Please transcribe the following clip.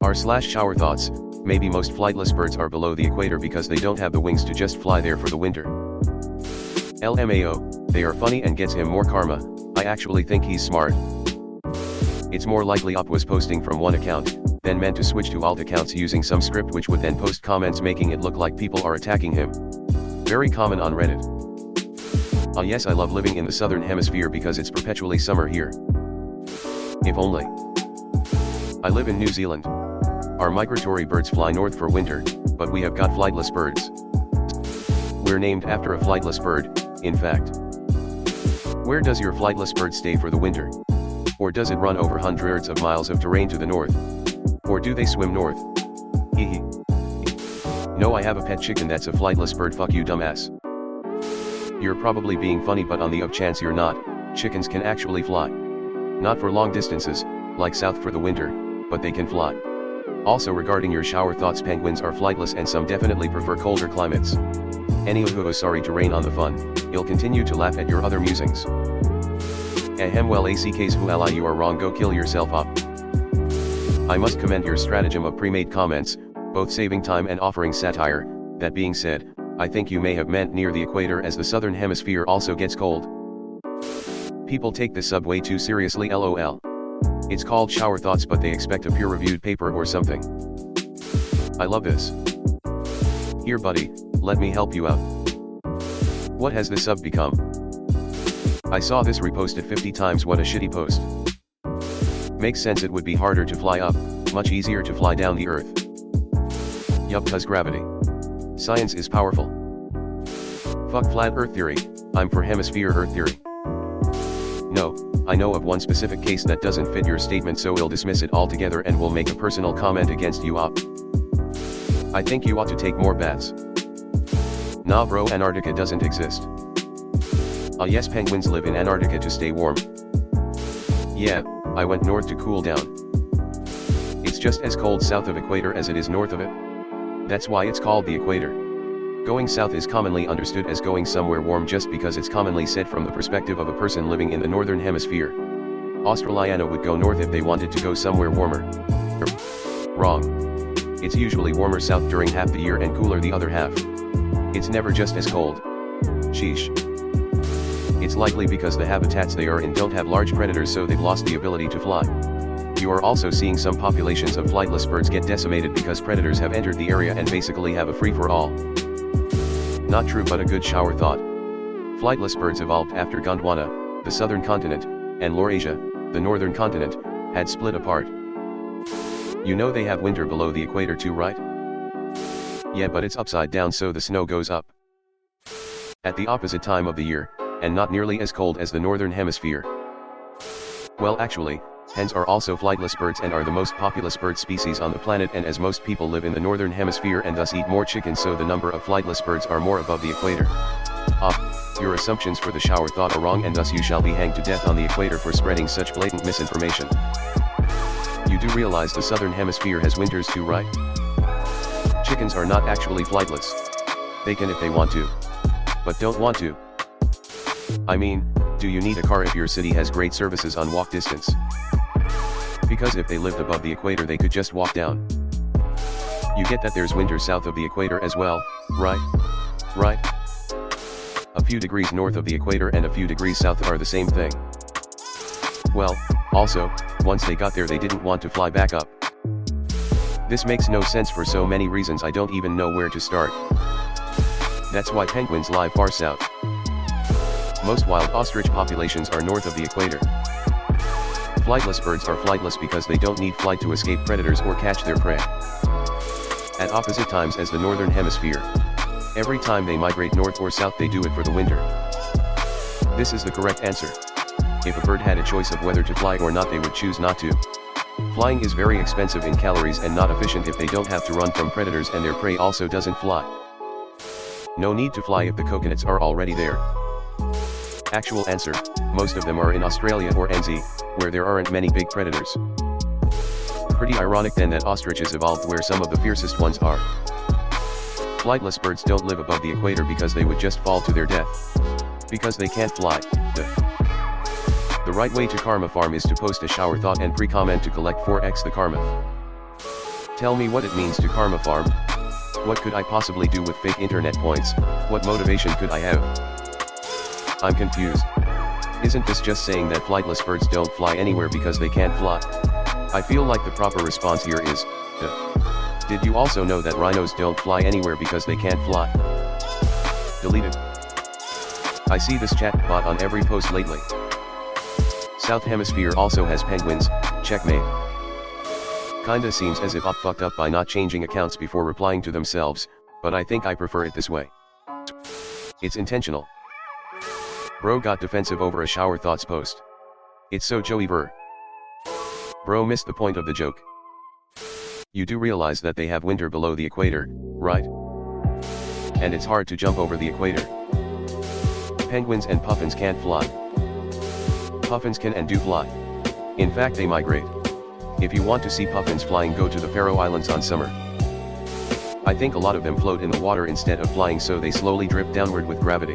r/ShowerThoughts, maybe most flightless birds are below the equator because they don't have the wings to just fly there for the winter. LMAO, they are funny and gets him more karma. I actually think he's smart. It's more likely Op was posting from one account, then meant to switch to alt accounts using some script which would then post comments making it look like people are attacking him. Very common on Reddit. Ah yes, I love living in the southern hemisphere because it's perpetually summer here. If only. I live in New Zealand. Our migratory birds fly north for winter, but we have got flightless birds. We're named after a flightless bird, in fact. Where does your flightless bird stay for the winter? Or does it run over hundreds of miles of terrain to the north? Or do they swim north? Hehe. No, I have a pet chicken that's a flightless bird. Fuck you, dumbass. You're probably being funny, but on the off chance you're not, chickens can actually fly. Not for long distances, like south for the winter, but they can fly. Also regarding your ShowerThoughts, penguins are flightless and some definitely prefer colder climates. Anywho, sorry to rain on the fun, you'll continue to laugh at your other musings. Ahem, well ACKs who ally, you are wrong, go kill yourself up. I must commend your stratagem of pre-made comments, both saving time and offering satire. That being said, I think you may have meant near the equator as the southern hemisphere also gets cold. People take this sub way too seriously, lol. It's called ShowerThoughts but they expect a peer-reviewed paper or something. I love this. Here buddy, let me help you out. What has this sub become? I saw this reposted 50 times, what a shitty post. Makes sense, it would be harder to fly up, much easier to fly down the earth. Yup, cause gravity. Science is powerful. Fuck flat earth theory, I'm for hemisphere earth theory. No, I know of one specific case that doesn't fit your statement, so we'll dismiss it altogether and we'll make a personal comment against you op. I think you ought to take more baths. Nah bro, Antarctica doesn't exist. Ah yes, penguins live in Antarctica to stay warm. Yeah, I went north to cool down. It's just as cold south of equator as it is north of it. That's why it's called the equator. Going south is commonly understood as going somewhere warm just because it's commonly said from the perspective of a person living in the northern hemisphere. Australiana would go north if they wanted to go somewhere warmer. Wrong. It's usually warmer south during half the year and cooler the other half. It's never just as cold. Sheesh. It's likely because the habitats they are in don't have large predators, so they've lost the ability to fly. You are also seeing some populations of flightless birds get decimated because predators have entered the area and basically have a free-for-all. Not true, but a good shower thought. Flightless birds evolved after Gondwana, the southern continent, and Laurasia, the northern continent, had split apart. You know they have winter below the equator too, right? Yeah, but it's upside down, so the snow goes up at the opposite time of the year, and not nearly as cold as the northern hemisphere. Well actually, hens are also flightless birds and are the most populous bird species on the planet, and as most people live in the northern hemisphere and thus eat more chicken, so the number of flightless birds are more above the equator. Your assumptions for the shower thought are wrong, and thus you shall be hanged to death on the equator for spreading such blatant misinformation. You do realize the southern hemisphere has winters too, right? Chickens are not actually flightless. They can if they want to. But don't want to. I mean, do you need a car if your city has great services on walk distance? Because if they lived above the equator they could just walk down. You get that there's winter south of the equator as well, right? Right? A few degrees north of the equator and a few degrees south are the same thing. Well, also, once they got there they didn't want to fly back up. This makes no sense for so many reasons I don't even know where to start. That's why penguins lie far south. Most wild ostrich populations are north of the equator. Flightless birds are flightless because they don't need flight to escape predators or catch their prey. At opposite times as the northern hemisphere. Every time they migrate north or south they do it for the winter. This is the correct answer. If a bird had a choice of whether to fly or not they would choose not to. Flying is very expensive in calories and not efficient if they don't have to run from predators and their prey also doesn't fly. No need to fly if the coconuts are already there. Actual answer, most of them are in Australia or NZ, where there aren't many big predators. Pretty ironic then that ostriches evolved where some of the fiercest ones are. Flightless birds don't live above the equator because they would just fall to their death. Because they can't fly, The right way to karma farm is to post a shower thought and pre-comment to collect 4x the karma. Tell me what it means to karma farm. What could I possibly do with fake internet points? What motivation could I have? I'm confused. Isn't this just saying that flightless birds don't fly anywhere because they can't fly? I feel like the proper response here is, duh. Did you also know that rhinos don't fly anywhere because they can't fly? Deleted. I see this chat bot on every post lately. South Hemisphere also has penguins, checkmate. Kinda seems as if I fucked up by not changing accounts before replying to themselves, but I think I prefer it this way. It's intentional. Bro got defensive over a ShowerThoughts post. It's so Joey Ver. Bro missed the point of the joke. You do realize that they have winter below the equator, right? And it's hard to jump over the equator. Penguins and puffins can't fly. Puffins can and do fly. In fact, they migrate. If you want to see puffins flying, go to the Faroe Islands on summer. I think a lot of them float in the water instead of flying, so they slowly drip downward with gravity.